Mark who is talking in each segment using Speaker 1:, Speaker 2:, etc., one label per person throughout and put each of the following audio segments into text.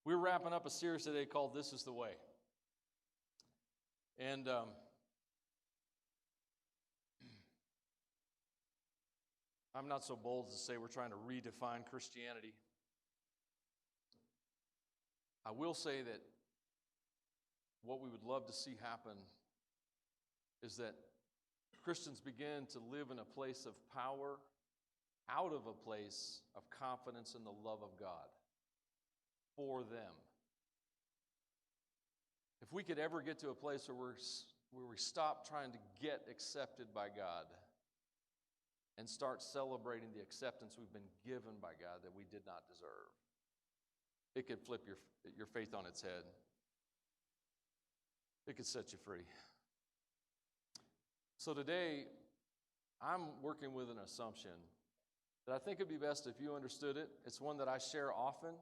Speaker 1: We're wrapping up a series today called This is the Way. And I'm not so bold as to say we're trying to redefine Christianity. I will say that what we would love to see happen is that Christians begin to live in a place of power, out of a place of confidence in the love of God for them. If we could ever get to a place where we stop trying to get accepted by God and start celebrating the acceptance we've been given by God that we did not deserve, it could flip your faith on its head. It could set you free. So today, I'm working with an assumption that I think it'd be best if you understood it. It's one that I share often.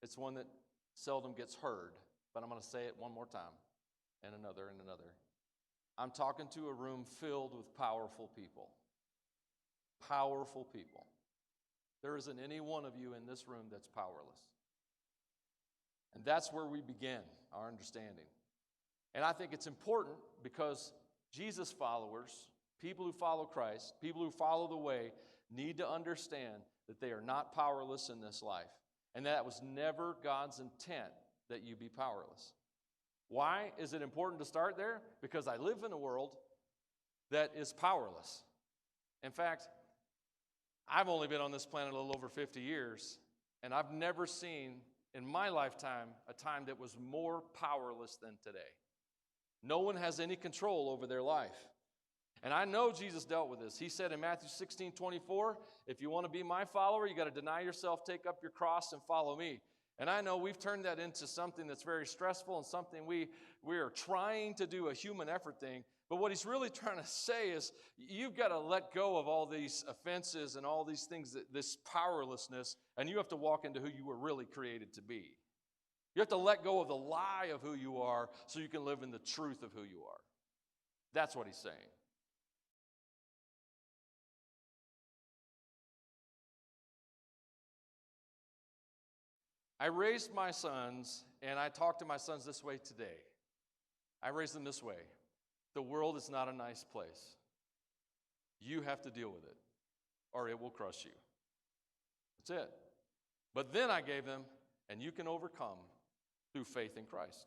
Speaker 1: It's one that seldom gets heard, but I'm going to say it one more time, and another, and another. I'm talking to a room filled with powerful people. Powerful people. There isn't any one of you in this room that's powerless. And that's where we begin our understanding. And I think it's important because Jesus followers, people who follow Christ, people who follow the way, need to understand that they are not powerless in this life. And that was never God's intent that you be powerless. Why is it important to start there? Because I live in a world that is powerless. In fact, I've only been on this planet a little over 50 years, and I've never seen in my lifetime a time that was more powerless than today. No one has any control over their life. And I know Jesus dealt with this. He said in Matthew 16:24, if you want to be my follower, you got to deny yourself, take up your cross, and follow me. And I know we've turned that into something that's very stressful and something we are trying to do a human effort thing. But what he's really trying to say is you've got to let go of all these offenses and all these things, this powerlessness, and you have to walk into who you were really created to be. You have to let go of the lie of who you are so you can live in the truth of who you are. That's what he's saying. I raised my sons, and I talk to my sons this way today. I raised them this way. The world is not a nice place. You have to deal with it, or it will crush you. That's it. But then I gave them, and you can overcome through faith in Christ.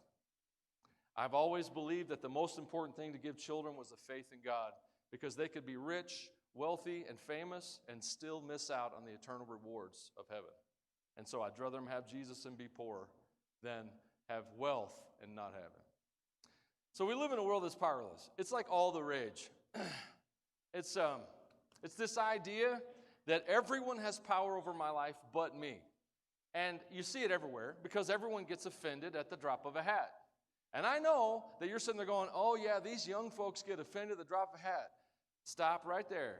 Speaker 1: I've always believed that the most important thing to give children was a faith in God, because they could be rich, wealthy, and famous and still miss out on the eternal rewards of heaven. And so I'd rather them have Jesus and be poor than have wealth and not have him. So we live in a world that's powerless. It's like all the rage. It's this idea that everyone has power over my life but me. And you see it everywhere because everyone gets offended at the drop of a hat. And I know that you're sitting there going, oh yeah, these young folks get offended at the drop of a hat. Stop right there.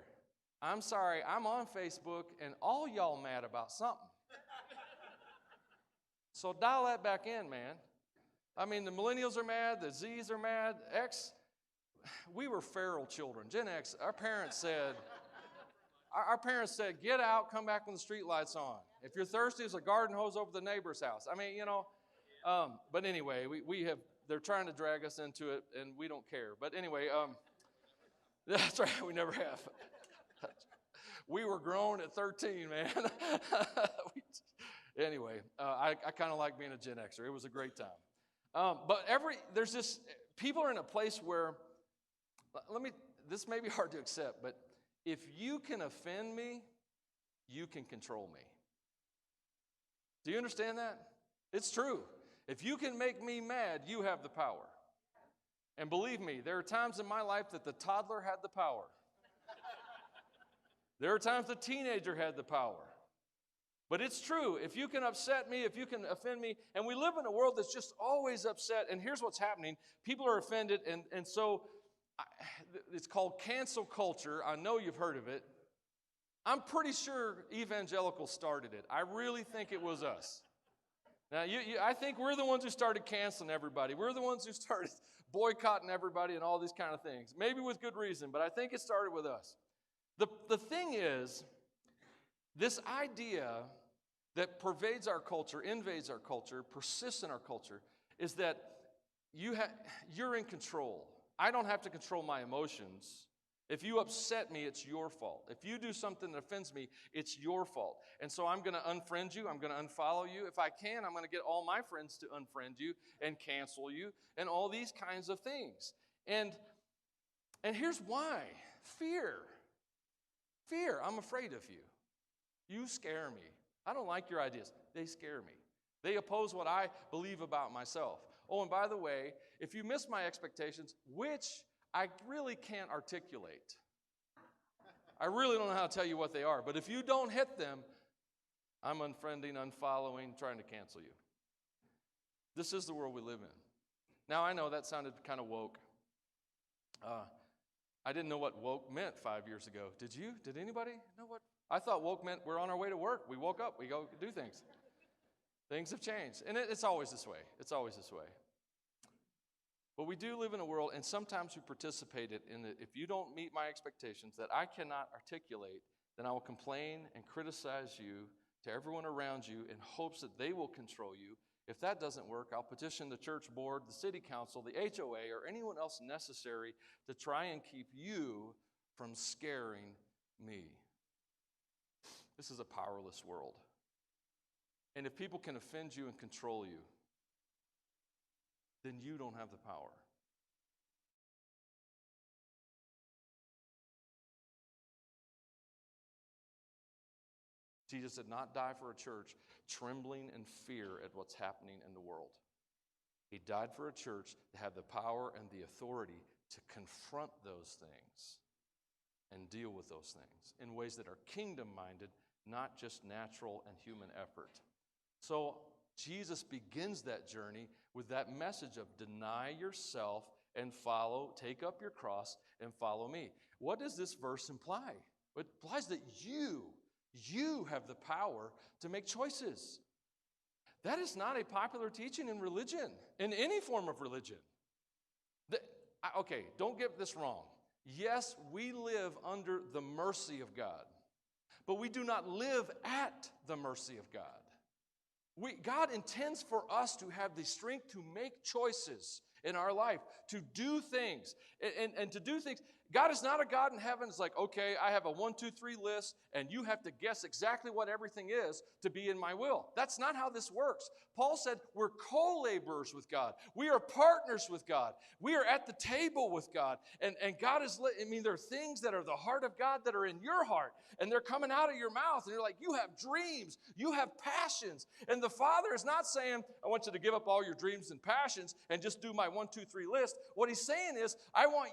Speaker 1: I'm sorry, I'm on Facebook and all y'all mad about something. So dial that back in, man. I mean, the millennials are mad, the Zs are mad, X. We were feral children. Gen X, our parents said, get out, come back when the street light's on. If you're thirsty, there's a garden hose over the neighbor's house. I mean, but anyway, they're trying to drag us into it, and we don't care. But anyway, that's right, we never have. We were grown at 13, man. Anyway, I kind of like being a Gen Xer. It was a great time. But there's this, people are in a place where, this may be hard to accept, but if you can offend me, you can control me. Do you understand that? It's true. If you can make me mad, you have the power. And believe me, there are times in my life that the toddler had the power. There are times the teenager had the power. But it's true. If you can upset me, if you can offend me, and we live in a world that's just always upset, and here's what's happening. People are offended, and so it's called cancel culture. I know you've heard of it. I'm pretty sure evangelicals started it. I really think it was us. Now, I think we're the ones who started canceling everybody. We're the ones who started boycotting everybody and all these kind of things. Maybe with good reason, but I think it started with us. The thing is, this idea that pervades our culture, invades our culture, persists in our culture, is that you're in control. I don't have to control my emotions. If you upset me, it's your fault. If you do something that offends me, it's your fault. And so I'm going to unfriend you. I'm going to unfollow you. If I can, I'm going to get all my friends to unfriend you and cancel you and all these kinds of things. And here's why. Fear. Fear. I'm afraid of you. You scare me. I don't like your ideas. They scare me. They oppose what I believe about myself. Oh, and by the way, if you miss my expectations, which I really can't articulate. I really don't know how to tell you what they are. But if you don't hit them, I'm unfriending, unfollowing, trying to cancel you. This is the world we live in. Now, I know that sounded kind of woke. I didn't know what woke meant 5 years ago. Did you? Did anybody know what? I thought woke meant we're on our way to work. We woke up. We go do things. Things have changed. And it's always this way. It's always this way. But we do live in a world, and sometimes we participate in it. If you don't meet my expectations that I cannot articulate, then I will complain and criticize you to everyone around you in hopes that they will control you. If that doesn't work, I'll petition the church board, the city council, the HOA, or anyone else necessary to try and keep you from scaring me. This is a powerless world. And if people can offend you and control you, then you don't have the power. Jesus did not die for a church trembling in fear at what's happening in the world. He died for a church to have the power and the authority to confront those things and deal with those things in ways that are kingdom-minded, not just natural and human effort. So Jesus begins that journey with that message of deny yourself and take up your cross and follow me. What does this verse imply? It implies that you have the power to make choices. That is not a popular teaching in religion, in any form of religion. Okay, don't get this wrong. Yes, we live under the mercy of God, but we do not live at the mercy of God. God intends for us to have the strength to make choices in our life, to do things, and to do things. God is not a God in heaven. It's like, okay, I have a 1, 2, 3 list, and you have to guess exactly what everything is to be in my will. That's not how this works. Paul said we're co-laborers with God. We are partners with God. We are at the table with God. And God is, there are things that are the heart of God that are in your heart, and they're coming out of your mouth, and you're like, you have dreams, you have passions. And the Father is not saying, I want you to give up all your dreams and passions and just do my 1, 2, 3 list. What he's saying is, I want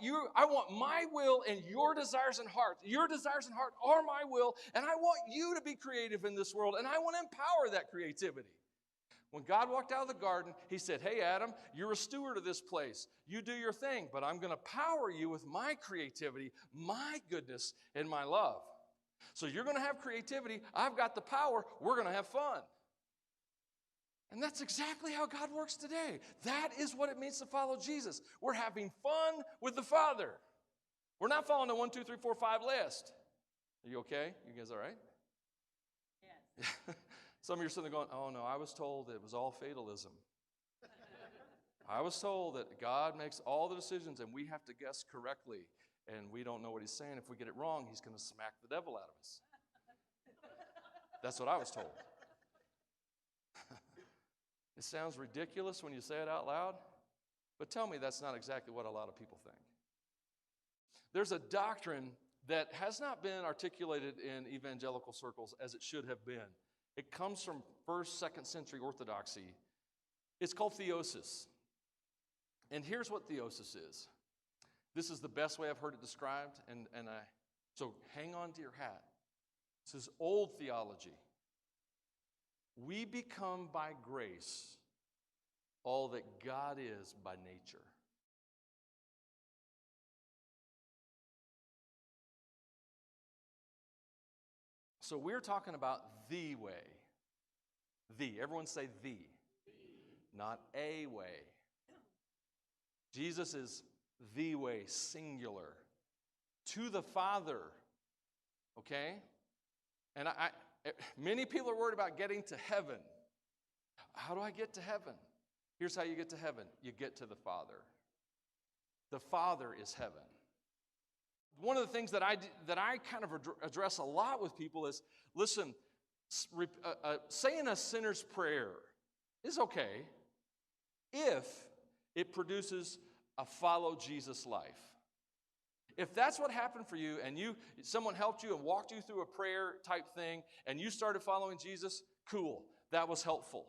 Speaker 1: my will and your desires and heart. Your desires and heart are my will, and I want you to be creative in this world, and I want to empower that creativity. When God walked out of the garden, he said, hey, Adam, you're a steward of this place. You do your thing, but I'm going to power you with my creativity, my goodness, and my love. So you're going to have creativity. I've got the power. We're going to have fun. And that's exactly how God works today. That is what it means to follow Jesus. We're having fun with the Father. We're not following the 1, 2, 3, 4, 5 list. Are you okay? You guys all right? Yes. Some of you are sitting there going, oh no, I was told it was all fatalism. I was told that God makes all the decisions and we have to guess correctly. And we don't know what he's saying. If we get it wrong, he's going to smack the devil out of us. That's what I was told. It sounds ridiculous when you say it out loud, but tell me that's not exactly what a lot of people think. There's a doctrine that has not been articulated in evangelical circles as it should have been. It comes from 1st, 2nd century orthodoxy. It's called theosis. And here's what theosis is. This is the best way I've heard it described, so hang on to your hat. This is old theology. We become by grace all that God is by nature. So we're talking about the way. Everyone say the. Not a way. Jesus is the way, singular, to the Father. Okay? And Many people are worried about getting to heaven. How do I get to heaven? Here's how you get to heaven. You get to the Father. The Father is heaven. One of the things that I kind of address a lot with people is, listen, saying a sinner's prayer is okay if it produces a follow Jesus life. If that's what happened for you and someone helped you and walked you through a prayer type thing and you started following Jesus, cool. That was helpful.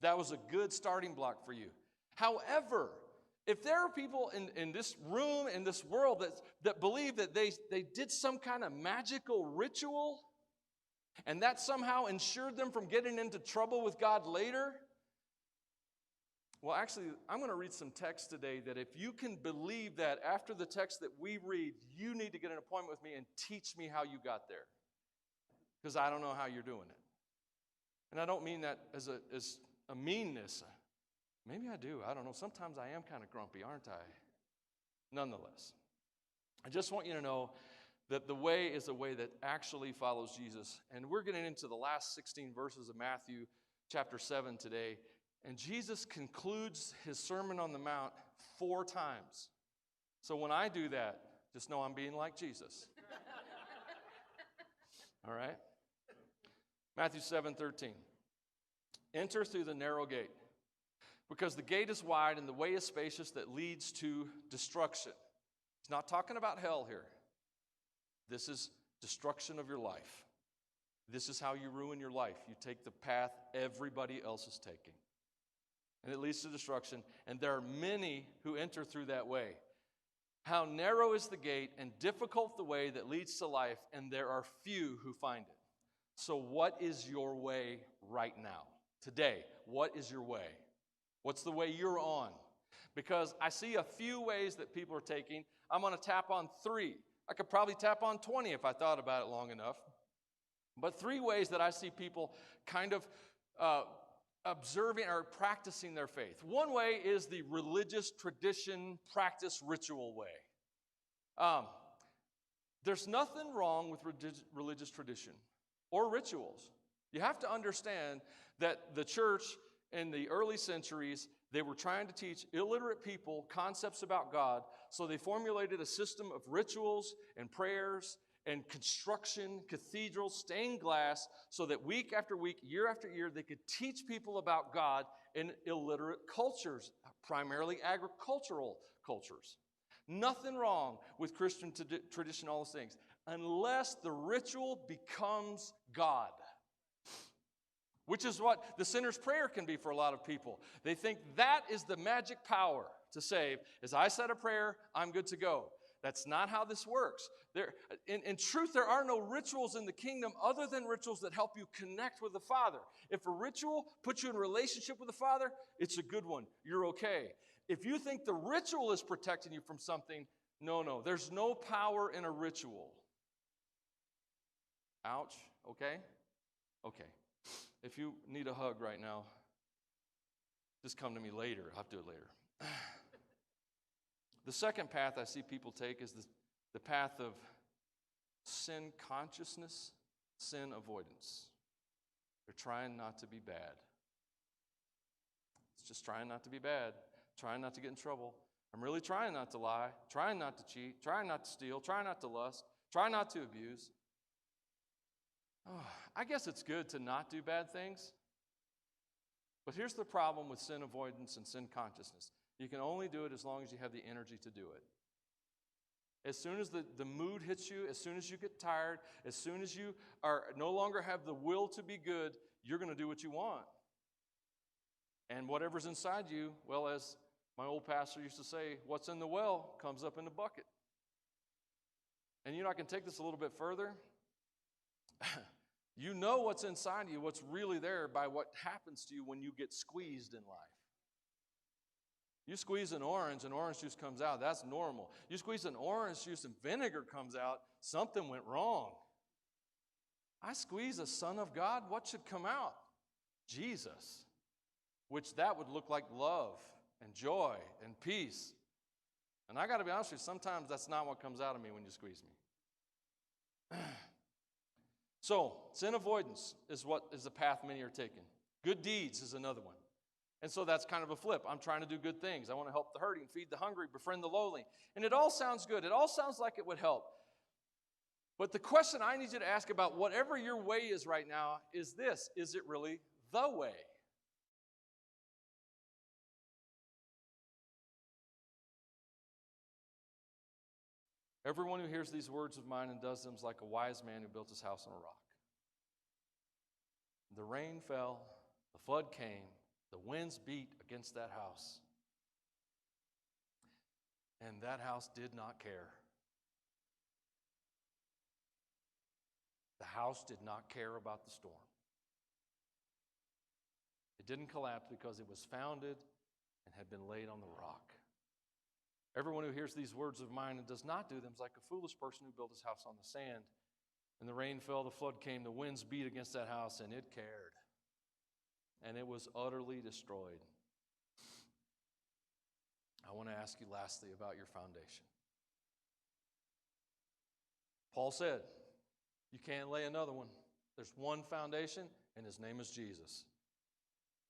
Speaker 1: That was a good starting block for you. However, if there are people in this room, in this world, that believe that they did some kind of magical ritual and that somehow ensured them from getting into trouble with God later, well, actually, I'm going to read some text today that if you can believe that after the text that we read, you need to get an appointment with me and teach me how you got there. Because I don't know how you're doing it. And I don't mean that as a meanness. Maybe I do. I don't know. Sometimes I am kind of grumpy, aren't I? Nonetheless, I just want you to know that the way is a way that actually follows Jesus. And we're getting into the last 16 verses of Matthew chapter 7 today. And Jesus concludes his Sermon on the Mount 4 times. So when I do that, just know I'm being like Jesus. All right? Matthew 7:13. Enter through the narrow gate, because the gate is wide and the way is spacious that leads to destruction. He's not talking about hell here. This is destruction of your life. This is how you ruin your life. You take the path everybody else is taking. And it leads to destruction. And there are many who enter through that way. How narrow is the gate and difficult the way that leads to life, and there are few who find it. So what is your way right now? Today, what is your way? What's the way you're on? Because I see a few ways that people are taking. I'm going to tap on 3. I could probably tap on 20 if I thought about it long enough. But 3 ways that I see people kind of observing or practicing their faith. One way is the religious tradition, practice, ritual way. There's nothing wrong with religious tradition or rituals. You have to understand that the church in the early centuries, they were trying to teach illiterate people concepts about God, so they formulated a system of rituals and prayers and construction, cathedrals, stained glass, so that week after week, year after year, they could teach people about God in illiterate cultures, primarily agricultural cultures. Nothing wrong with Christian tradition, all those things, unless the ritual becomes God. Which is what the sinner's prayer can be for a lot of people. They think that is the magic power to save. As I said a prayer, I'm good to go. That's not how this works. In truth, there are no rituals in the kingdom other than rituals that help you connect with the Father. If a ritual puts you in a relationship with the Father, it's a good one. You're okay. If you think the ritual is protecting you from something, no. There's no power in a ritual. Ouch. Okay? Okay. If you need a hug right now, just come to me later. I'll have to do it later. The second path I see people take is the path of sin consciousness, sin avoidance. They're trying not to be bad. It's just trying not to be bad, trying not to get in trouble. I'm really trying not to lie, trying not to cheat, trying not to steal, trying not to lust, trying not to abuse. Oh, I guess it's good to not do bad things. But here's the problem with sin avoidance and sin consciousness. You can only do it as long as you have the energy to do it. As soon as the mood hits you, as soon as you get tired, as soon as you are no longer have the will to be good, you're going to do what you want. And whatever's inside you, well, as my old pastor used to say, what's in the well comes up in the bucket. And I can take this a little bit further. You know what's inside you, what's really there by what happens to you when you get squeezed in life. You squeeze an orange and orange juice comes out, that's normal. You squeeze an orange juice and vinegar comes out, something went wrong. I squeeze a Son of God, what should come out? Jesus, which that would look like love and joy and peace. And I got to be honest with you, sometimes that's not what comes out of me when you squeeze me. So, sin avoidance is what is the path many are taking. Good deeds is another one. And so that's kind of a flip. I'm trying to do good things. I want to help the hurting, feed the hungry, befriend the lowly. And it all sounds good. It all sounds like it would help. But the question I need you to ask about whatever your way is right now is this: is it really the way? Everyone who hears these words of mine and does them is like a wise man who built his house on a rock. The rain fell, the flood came, the winds beat against that house. And that house did not care. The house did not care about the storm. It didn't collapse because it was founded and had been laid on the rock. Everyone who hears these words of mine and does not do them is like a foolish person who built his house on the sand. And the rain fell, the flood came, the winds beat against that house, and it cared. And it was utterly destroyed. I want to ask you lastly about your foundation. Paul said, you can't lay another one. There's one foundation, and his name is Jesus.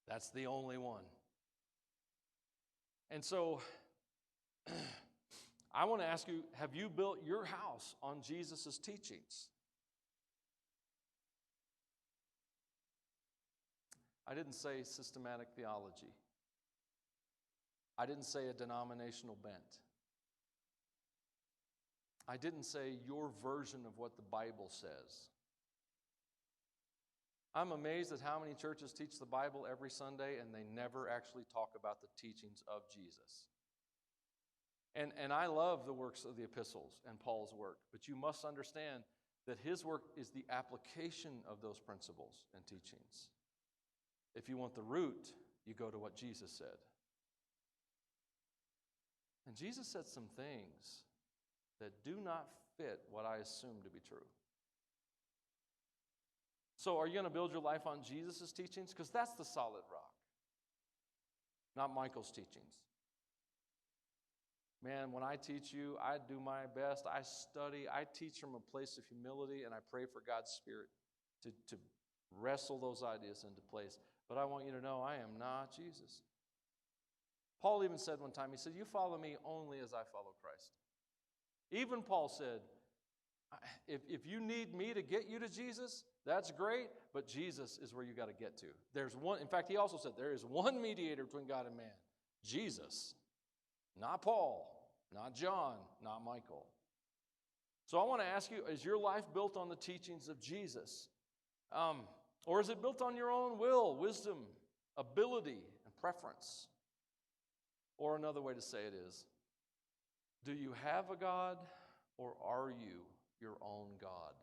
Speaker 1: That's the only one. And so, I want to ask you, have you built your house on Jesus' teachings? I didn't say systematic theology. I didn't say a denominational bent. I didn't say your version of what the Bible says. I'm amazed at how many churches teach the Bible every Sunday and they never actually talk about the teachings of Jesus. And I love the works of the epistles and Paul's work, but you must understand that his work is the application of those principles and teachings. If you want the root, you go to what Jesus said. And Jesus said some things that do not fit what I assume to be true. So are you going to build your life on Jesus' teachings? Because that's the solid rock, not Michael's teachings. Man, when I teach you, I do my best. I study. I teach from a place of humility, and I pray for God's Spirit to wrestle those ideas into place. But I want you to know I am not Jesus. Paul even said one time, he said, you follow me only as I follow Christ. Even Paul said, if you need me to get you to Jesus, that's great, but Jesus is where you got to get to. There's one, in fact, he also said, there is one mediator between God and man, Jesus. Not Paul, not John, not Michael. So I want to ask you, is your life built on the teachings of Jesus? Or is it built on your own will, wisdom, ability, and preference? Or another way to say it is, do you have a God or are you your own God?